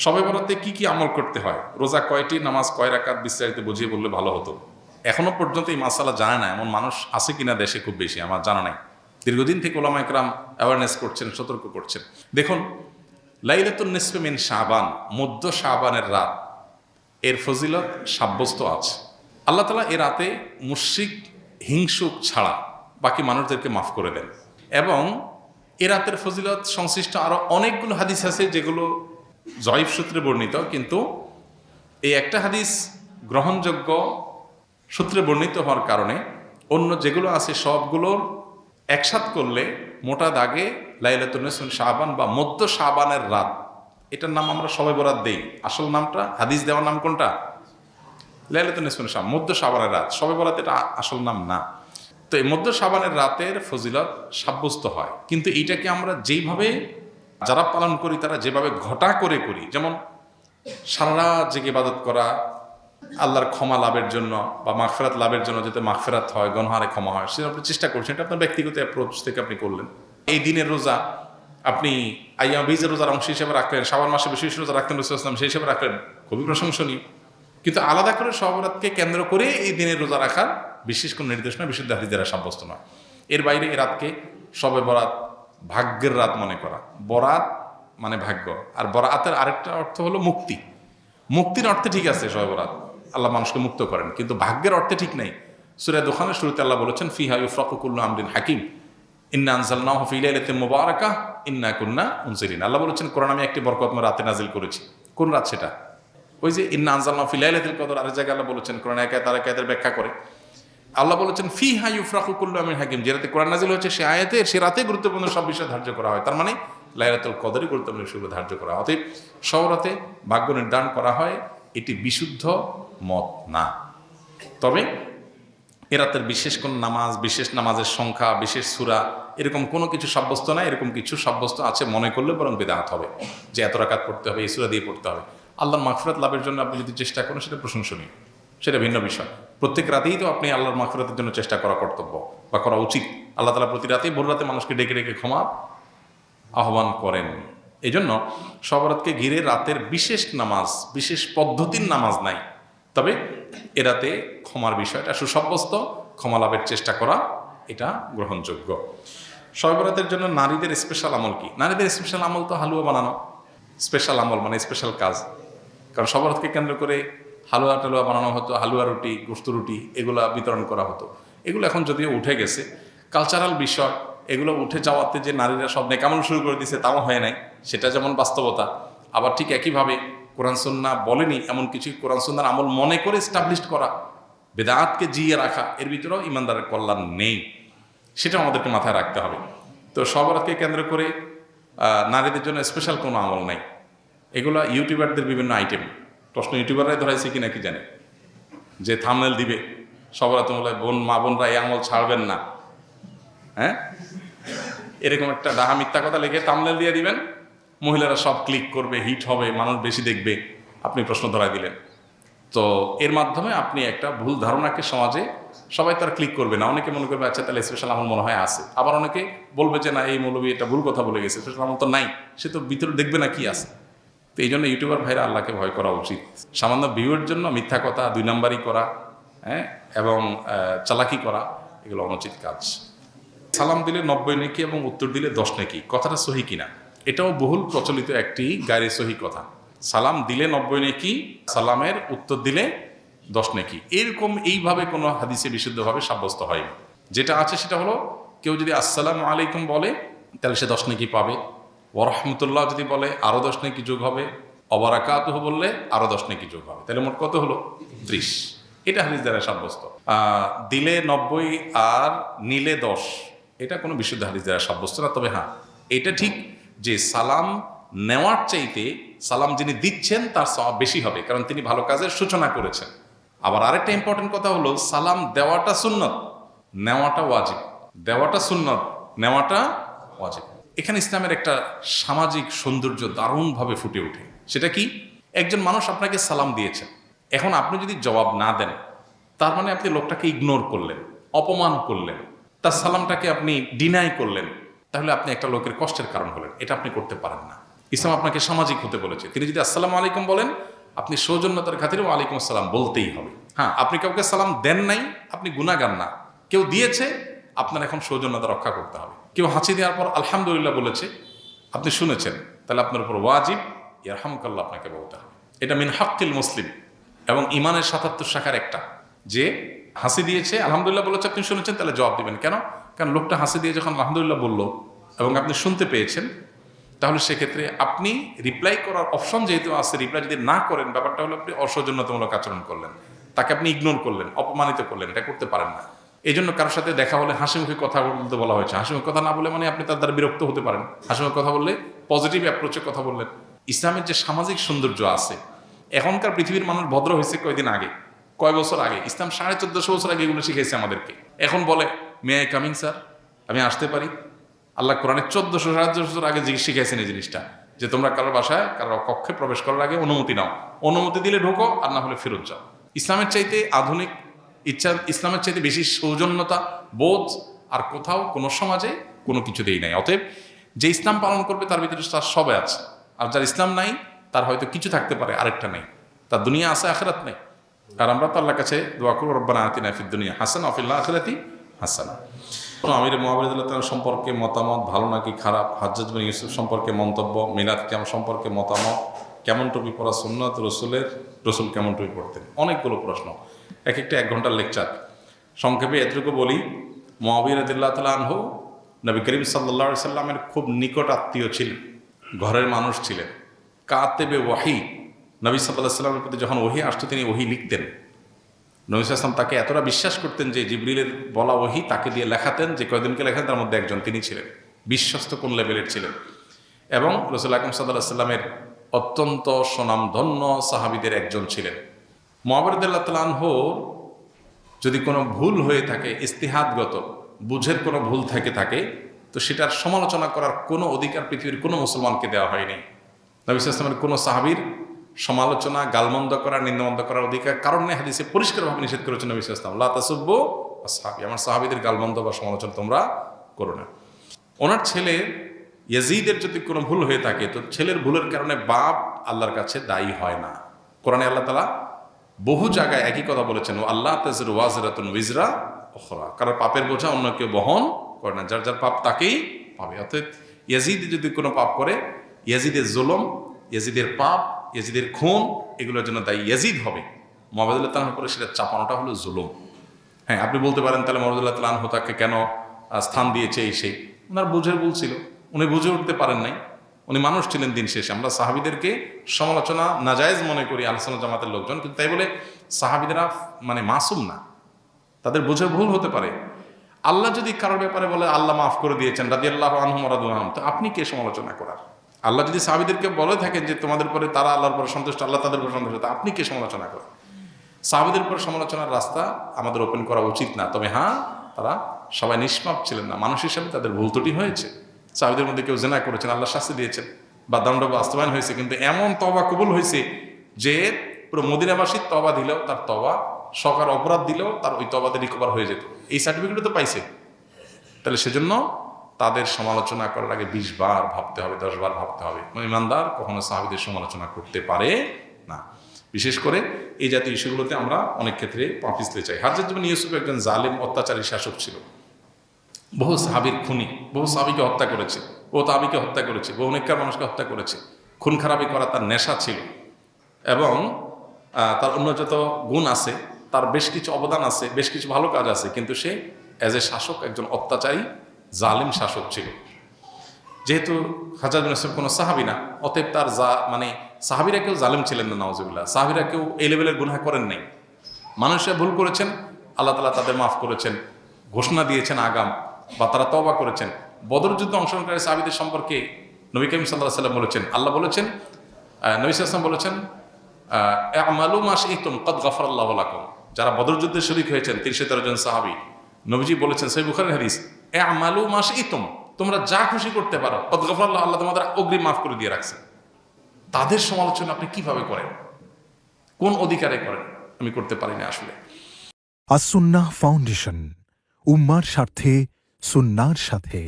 শবে বরাতে কি কি আমল করতে হয়, রোজা কয়টি, নামাজ কয় রাকাত, বিস্তারিত বুঝিয়ে বললে ভালো হতো। এখনো পর্যন্ত এই মাসালা জানে না এমন মানুষ আছে কিনা দেশে খুব বেশি আমার জানা নাই। দীর্ঘদিন থেকে ওলামা ইকরাম অ্যাওয়ারনেস করছেন, সতর্ক করছেন। দেখুন, লাইলাতুন নিসফে মিন শাবান, মধ্য শাবানের রাত, এর ফজিলত সাব্যস্ত আছে। আল্লাহ তাআলা এ রাতে মুশরিক হিংসুক ছাড়া বাকি মানুষদেরকে মাফ করে দেন। এবং এ রাতের ফজিলত সংশ্লিষ্ট আরো অনেকগুলো হাদিস আছে যেগুলো জয়ীফ সূত্রে বর্ণিত, কিন্তু এই একটা হাদিস গ্রহণযোগ্য সূত্রে বর্ণিত হওয়ার কারণে অন্য যেগুলো আছে সবগুলোর একসাথ করলে মোটা দাগে লাইলাতুন নিসফে শাবান বা মধ্য শাবানের রাত, এটার নাম আমরা শবে বরাত দেই। আসল নামটা, হাদিস দেওয়ার নাম কোনটা? লাইলাতুন নিসফে শাবান, মধ্য শাবানের রাত। শবে বরাত এটা আসল নাম না। তো এই মধ্য শাবানের রাতের ফজিলত সাব্যস্ত হয়, কিন্তু এইটাকে আমরা যেইভাবে যারা পালন করি তারা যেভাবে ঘটা করে করি, যেমন সারা রাত জেগে ইবাদত করা আল্লাহর ক্ষমা লাভের জন্য বা মাগফিরাত লাভের জন্য, যাতে মাগফিরাত হয়, গুনাহে ক্ষমা হয়, সেটা আপনি চেষ্টা করছেন। এটা আপনার ব্যক্তিগত অ্যাপ্রোচ থেকে আপনি করলেন। এই দিনের রোজা আপনি আইয়াম বীজের রোজার অংশ হিসেবে রাখলেন, শাবান মাসে বিশেষ রোজা রাখলেন, রাসূলুল্লাহ সাল্লাল্লাহু আলাইহি ওয়াসাল্লাম সেই হিসেবে রাখলেন, খুবই প্রশংসনীয়। কিন্তু আলাদা করে শবে বরাতকে কেন্দ্র করে এই দিনের রোজা রাখার বিশেষ কোনো নির্দেশনা বিশুদ্ধ হাদিস দ্বারা সাব্যস্ত নয়। এর বাইরে এ রাতকে শবে বরাত, ভাগ্যের রাত মনে করা। বরাত মানে ভাগ্য, আর বরাতের আরেকটা অর্থ হলো মুক্তি। মুক্তির অর্থে ঠিক আছে শবে বরাত, আল্লাহ মানুষকে মুক্ত করেন, কিন্তু ভাগ্যের অর্থে ঠিক নেই। সূরা দুখানের শুরুতে আল্লাহ বলেছেন, ফিহা ইউফরাকু কুল্লু আমরিন হাকিম ইন্না আনজালনাহু ফি লাইলাতিন মুবারাকাহ ইন্না কুন্না মুনজিরিন। আল্লাহ বলেছেন, কোরআন আমি একটি বরকতময় রাতে নাজিল করেছি। কোন রাত সেটা? ওই যে ইন্না আনজালনাহু ফি লাইলাতিল কদর। আরেক জায়গায় আল্লাহ বলেছেন, কোরআন আয়াত আর আয়াতের ব্যাখ্যা করে আল্লাহ বলেছেন, ফিহা ইউফরাকু কুল্লু আমরিন হাকিম। যে রাতে কোরআন নাজিল হয়েছে সে আয়াতে, সে রাতে গুরুত্বপূর্ণ সব বিষয় ধার্য করা হয়। তার মানে লাইলাতুল কদরই গুরুত্বপূর্ণ বিষয়গুলো ধার্য করা হয়। অতএব সব রাতে ভাগ্য নির্ধারণ করা হয়, এটি বিশুদ্ধ মত না। তবে এ রাতের বিশেষ কোন নামাজ, বিশেষ নামাজের সংখ্যা, বিশেষ সূরা, এরকম কোনো কিছু সাব্যস্ত নাই। এরকম কিছু সাব্যস্ত আছে মনে করলে বরং বিদআত হবে, যে এত রাকাত পড়তে হবে, এই সূরা দিয়ে পড়তে হবে। আল্লাহর মাগফিরাত লাভের জন্য আপনি যদি চেষ্টা করেন সেটা প্রশংসনীয়, সেটা ভিন্ন বিষয়। প্রত্যেক রাতেই তো আপনি আল্লাহর মাগফিরাতের জন্য চেষ্টা করা কর্তব্য বা করা উচিত। আল্লাহ তাআলা প্রতি রাতেই ভোর রাতে মানুষকে ডেকে ডেকে ক্ষমা আহ্বান করেন। এই জন্য শবে বরাতকে ঘিরে রাতের বিশেষ নামাজ, বিশেষ পদ্ধতির নামাজ নাই। তবে এ রাতে ক্ষমার বিষয়টা সুসাব্যস্ত, ক্ষমা লাভের চেষ্টা করা এটা গ্রহণযোগ্য। শবে বরাতের জন্য নারীদের স্পেশাল আমল কি? নারীদের স্পেশাল আমল তো হালুয়া বানানো। স্পেশাল আমল মানে স্পেশাল কাজ, কারণ শবে বরাতকে কেন্দ্র করে হালুয়া টালুয়া বানানো হতো, হালুয়া রুটি, গোশত রুটি এগুলা বিতরণ করা হতো। এগুলো এখন যদিও উঠে গেছে, কালচারাল বিষয়, এগুলো উঠে যাওয়াতে যে নারীরা সব নেকামল শুরু করে দিয়েছে তাও হয় নাই, সেটা যেমন বাস্তবতা। আবার ঠিক একইভাবে কোরআন সুন্নাহ বলেনি এমন কিছু কোরআন সুন্নাহর আমল মনে করে এস্টাবলিশড করা, বেদাতকে জিয়ে রাখা, এর ভিতরেও ইমানদারের কল্যাণ নেই। সেটা আমাদেরকে মাথায় রাখতে হবে। তো শবে বরাতকে কেন্দ্র করে নারীদের জন্য স্পেশাল কোনো আমল নাই। এগুলো ইউটিউবারদের বিভিন্ন আইটেম। প্রশ্ন ইউটিউবাররাই ধরাইছে কিনা কি জানে, যে থাম্বনেল দিবে শবে বরাত মা বোনরা এই আমল ছাড়বেন না, হ্যাঁ, এরকম একটা ডাহা মিথ্যা কথা লিখে থাম্বনেল দিয়ে দিবেন, মহিলারা সব ক্লিক করবে, হিট হবে, মানুষ বেশি দেখবে, আপনি প্রশ্ন ধরাই দিলেন। তো এর মাধ্যমে আপনি একটা ভুল ধারণাকে সমাজে, সবাই তার ক্লিক করবে না, অনেকে মনে করবে আচ্ছা তাহলে স্পেশাল আমল মনে হয় আছে, আবার অনেকে বলবে যে না এই মৌলবী এটা ভুল কথা বলে গেছে, স্পেশাল আমল তো নাই, সে তো ভিতরে দেখবে না কি আছে। তো এই জন্য ইউটিউবার ভাইরা আল্লাহকে ভয় করা উচিত। সামান্য ভিউয়ের জন্য মিথ্যা কথা, 2 নাম্বারই করা, হ্যাঁ, এবং চালাকি করা, এগুলো অনুচিত কাজ। সালাম দিলে 90 নেকি এবং উত্তর দিলে 10 নেকি, কথাটা সহি কিনা? এটাও বহুল প্রচলিত একটি গায়রে সহি কথা। সালাম দিলে 90 নেকি, সালামের উত্তর দিলে 10 নেকি, এরকম এইভাবে কোনো হাদিসে বিশুদ্ধভাবে সাব্যস্ত হয়নি। যেটা আছে সেটা হলো, কেউ যদি আসসালামু আলাইকুম বলে তাহলে সে 10 নেকি পাবে, ওয়া রাহমাতুল্লাহ যদি বলে আরও 10 নেকি যোগ হবে, ওয়া বারাকাতুহু বললে আরও 10 নেকি যোগ হবে, তাহলে মোট কত হলো? 30। এটা হাদিস দ্বারা সাব্যস্ত। দিলে 90 আর নিলে 10, এটা কোনো বিশুদ্ধ হাদিস দ্বারা সাব্যস্ত না। তবে হ্যাঁ, এটা ঠিক যে সালাম নেওয়ার চাইতে সালাম যিনি দিচ্ছেন তার সওয়াব বেশি হবে, কারণ তিনি ভালো কাজের সূচনা করেছেন। আবার আরেকটা ইম্পর্টেন্ট কথা হলো, সালাম দেওয়াটা সুন্নত, নেওয়াটা ওয়াজিব। দেওয়াটা সুন্নত, নেওয়াটা ওয়াজিব। এখানে ইসলামের একটা সামাজিক সৌন্দর্য দারুণভাবে ফুটে ওঠে। সেটা কি? একজন মানুষ আপনাকে সালাম দিয়েছেন, এখন আপনি যদি জবাব না দেন তার মানে আপনি লোকটাকে ইগনোর করলেন, অপমান করলেন, তার সালামটাকে আপনি ডিনাই করলেন, তাহলে আপনি একটা লোকের কষ্টের কারণ হলেন। এটা আপনি করতে পারেন না। ইসলাম আপনাকে সামাজিক হতে বলেছে। তিনি যদি আসসালামু আলাইকুম বলেন, আপনি সৌজন্যতার খাতিরে ওয়ালাইকুম আসসালাম বলতেই হবে। হ্যাঁ, আপনি কাউকে সালাম দেন নাই, আপনি গুনাহগার না। কেউ দিয়েছে, আপনার এখন সৌজন্যতা রক্ষা করতে হবে। কেউ হাঁচি দেওয়ার পর আলহামদুলিল্লাহ বলেছে, আপনি শুনেছেন, তাহলে আপনার উপর ওয়াজিব ইয়ারহামুকাল্লাহ আপনাকে বলতে হবে। এটা মিন হাক্কিল মুসলিম এবং ইমানের ৭৭ শাখার একটা, যে হাসি দিয়েছে আলহামদুলিল্লাহ বলেছে, আপনি শুনেছেন, তাহলে জবাব দিবেন। কেন? কারণ লোকটা হাসি দিয়ে যখন আলহামদুলিল্লাহ বললো এবং আপনি শুনতে পেয়েছেন, তাহলে সেক্ষেত্রে আপনি রিপ্লাই করার অপশন যেহেতু আছে, রিপ্লাই যদি না করেন, ব্যাপারটা হলো আপনি অসৌজন্যতামূলক আচরণ করলেন, তাকে আপনি ইগনোর করলেন, অপমানিত করলেন। এটা করতে পারেন না। এই জন্য কারোর সাথে দেখা হলে হাসিমুখী কথা বলতে বলা হয়েছে। হাসিমুখী কথা না বলে মানে আপনি তার দ্বারা বিরক্ত হতে পারেন। হাসিমুখী কথা বললে পজিটিভ অ্যাপ্রোচে কথা বললেন। ইসলামের যে সামাজিক সৌন্দর্য আছে, এখনকার পৃথিবীর মানুষ ভদ্র হয়েছে কয়দিন আগে, কয় বছর আগে। ইসলাম 1450 বছর আগে এগুলো শিখেছে আমাদেরকে। এখন বলে মে আই কামিং স্যার, আমি আসতে পারি? আল্লাহ কোরআনে 1400-1450 বছর আগে শিখেছেন এই জিনিসটা, যে তোমরা কারোর বাসায় কারোর কক্ষে প্রবেশ করার আগে অনুমতি নাও, অনুমতি দিলে ঢোকো, আর না হলে ফেরত যাও। ইসলামের চাইতে আধুনিক ইসলামের চাইতে বেশি সৌজন্যতা বোধ আর কোথাও কোনো সমাজে কোনো কিছুতেই নাই। অতএব যে ইসলাম পালন করবে তার ভিতরে তার সবে আছে, আর যার ইসলাম নাই তার হয়তো কিছু থাকতে পারে, আরেকটা নেই। তার দুনিয়া আছে, আখিরাত নেই। আর আমরা তো আল্লাহর কাছে দোয়া করব, রব্বানা আতিনা ফিদ দুনিয়া হাসানা ওয়া ফিল আখিরাতি হাসানা। আমির মুআবিয়া রাদিয়াল্লাহু তাআলা সম্পর্কে মতামত, ভালো নাকি খারাপ? হাজ্জাজ বিন ইউসুফ সম্পর্কে মন্তব্য, মিলাদ কেমন সম্পর্কে মতামত, কেমন টুপি পরা সুন্নাত রসুল কেমন টুপি পরতেন? অনেকগুলো প্রশ্ন, এক একটা 1 ঘন্টার লেকচার। সংক্ষেপে এতটুকু বলি, মুআবিয়া রাদিয়াল্লাহু তাআলা আনহু নবী করিম সাল্লাল্লাহু আলাইহি সাল্লামের খুব নিকট আত্মীয় ছিলেন, ঘরের মানুষ ছিলেন। কাতেবে ওয়াহি, নবী সাল্লাল্লাহু আলাইহি সাল্লামের প্রতি যখন ওহী আসতো তিনি ওহী লিখতেন। নবী সাল্লাল্লাহু আলাইহি সাল্লাম তাকে এতটা বিশ্বাস করতেন যে জিবরিলের বলা ওহী তাকে দিয়ে লেখাতেন, যে কয়দিনকে লেখাতেন তার মধ্যে একজন তিনি ছিলেন। বিশ্বস্ত কোন লেভেলের ছিলেন। এবং রাসূল আকরাম সাল্লাল্লাহু আলাইহি সাল্লামের অত্যন্ত সুনামধন্য সাহাবীদের একজন ছিলেন। মুআবিয়া রাদিয়াল্লাহু তাআলা আনহুর যদি কোনো ভুল হয়ে থাকে, ইস্তিহাদগত বুঝের কোনো ভুল থাকে, তো সেটার সমালোচনা করার কোনো অধিকার পৃথিবীর কোনো মুসলমানকে দেওয়া হয়নি। নবী সাল্লাল্লাহু আলাইহি ওয়াসাল্লামের কোনো সাহাবীর সমালোচনা, গালমন্দ করা, নিন্দমন্দ করার অধিকার কারণে হাদিসে পরিষ্কারভাবে নিষেধ করেছেন নবী সাল্লাল্লাহু আলাইহি ওয়াসাল্লাম, লা তাসুব্বু আসহাবি, আমার সাহাবীদের গালমন্দ বা সমালোচনা তোমরা করো না। ওনার ছেলে ইয়াজিদের যদি কোনো ভুল হয়ে থাকে, তো ছেলের ভুলের কারণে বাপ আল্লাহর কাছে দায়ী হয় না। কোরআনে আল্লাহ তাআলা বহু জায়গায় একই কথা বলেছেন, ও আল্লাহ তাজিরু ওয়াজিরাতুন উযরা উখরা, কারণ পাপের বোঝা অন্য কেউ বহন করে না, যার যার পাপ তাকেই পাবে। অর্থাৎ ইয়াজিদ যদি কোনো পাপ করে, ইয়াজিদের জুলুম, ইয়াজিদের পাপ, ইয়াজিদের খুন, এগুলোর জন্য দায়ী ইয়াজিদ হবে। মুআবিয়া রাদিয়াল্লাহু তাআলার উপরে সেটা চাপানোটা হলো জুলুম। হ্যাঁ, আপনি বলতে পারেন তাহলে মুআবিয়া রাদিয়াল্লাহু তাআলা আনহু তাকে কেন স্থান দিয়েছে এই সেই? ওনার বুঝের ভুল ছিল, উনি বুঝে উঠতে পারেন নাই। উনি মানুষ ছিলেন দিন শেষে। আমরা সাহাবীদেরকে সমালোচনা নাজায়েজ মনে করি আহলুস জামাতের লোকজন, কিন্তু তাই বলে সাহাবীদেরা মানে মাসুম না, তাদের বুঝে ভুল হতে পারে। আল্লাহ যদি কারোর ব্যাপারে বলে আল্লাহ মাফ করে দিয়েছেন, রাদিয়াল্লাহু আনহুম ওয়া রাদু আনহুম, তো আপনি কে সমালোচনা করার? আল্লাহ যদি সাহাবীদেরকে বলে থাকেন যে তোমাদের পরে তারা আল্লাহর পরে সন্তুষ্ট, আল্লাহ তাদের পরে সন্তুষ্ট, তো আপনি কে সমালোচনা করেন? সাহাবীদের পর সমালোচনার রাস্তা আমাদের ওপেন করা উচিত না। তবে হ্যাঁ, তারা সবাই নিষ্পাপ ছিলেন না, মানুষ হিসাবে তাদের ভুল ত্রুটি হয়েছে। সাহাবীদের মধ্যে কেউ জিনা করেছেন, আল্লাহ শাস্তি দিয়েছেন বা দণ্ড বাস্তবায়ন হয়েছে, কিন্তু এমন তওবা কবুল হয়েছে যে পুরো মদিনাবাসীর তওবা দিলেও, তার তওবা সকার অপরাধ দিলেও তার ওই তওবাতে রিকভার হয়ে যেত। এই সার্টিফিকেটও তো পাইছে। তাহলে সেজন্য তাদের সমালোচনা করার আগে 20 বার ভাবতে হবে, 10 বার ভাবতে হবে। ইমানদার কখনো সাহাবীদের সমালোচনা করতে পারে না। বিশেষ করে এই জাতীয় ইস্যুগুলোতে আমরা অনেক ক্ষেত্রে পা পিছলে চাই। হাজ্জাজ বিন ইউসুফ একজন জালেম অত্যাচারী শাসক ছিল, বহু সাহাবীর খুনি, বহু সাহাবীকে হত্যা করেছে, বহু তাবিকে হত্যা করেছে, বহু নেককার মানুষকে হত্যা করেছে। খুন খারাপি করা তার নেশা ছিল এবং তার অন্য যত গুণ আছে, তার বেশ কিছু অবদান আছে, বেশ কিছু ভালো কাজ আছে, কিন্তু সে অ্যাজ এ শাসক একজন অত্যাচারী জালিম শাসক ছিল। যেহেতু হাজ্জাজ বিন ইউসুফ কোনো সাহাবী না, অতএব তার মানে সাহাবীরা কেউ জালিম ছিলেন না, নাউজুবিল্লাহ। সাহাবীরা কেউ এই লেভেলের গুনাহ করেন নাই। মানুষরা ভুল করেছেন, আল্লাহ তাআলা তাদের মাফ করেছেন, ঘোষণা দিয়েছেন আগাম, বা তারা তওবা করেছেন। বদর যুদ্ধে অংশগ্রহণকারী সাহাবীদের সম্পর্কে নবী করিম সাল্লাল্লাহু আলাইহি ওয়াসাল্লাম বলেছেন, আল্লাহ বলেছেন, নবী সাল্লাল্লাহু আলাইহি ওয়াসাল্লাম বলেছেন, আমালু মা শি'তুম ক্বাদ গাফারাল্লাহু লাকুম। যারা বদর যুদ্ধে শরীক হয়েছেন ৩১৩ জন সাহাবী, নবীজি বলেছেন, সহিহ বুখারীর হাদিস, আমালু মা শি'তুম, তোমরা যা খুশি করতে পারো, ক্বাদ গাফারাল্লাহু, আল্লাহ তোমাদের অগ্রিম মাফ করে দিয়ে রাখছেন। তাদের সমালোচনা আপনি কিভাবে করেন, কোন অধিকারে করেন? আমি করতে পারি না আসলে। আস-সুন্নাহ ফাউন্ডেশন, উম্মার স্বার্থে সুন্নাহর সাথে।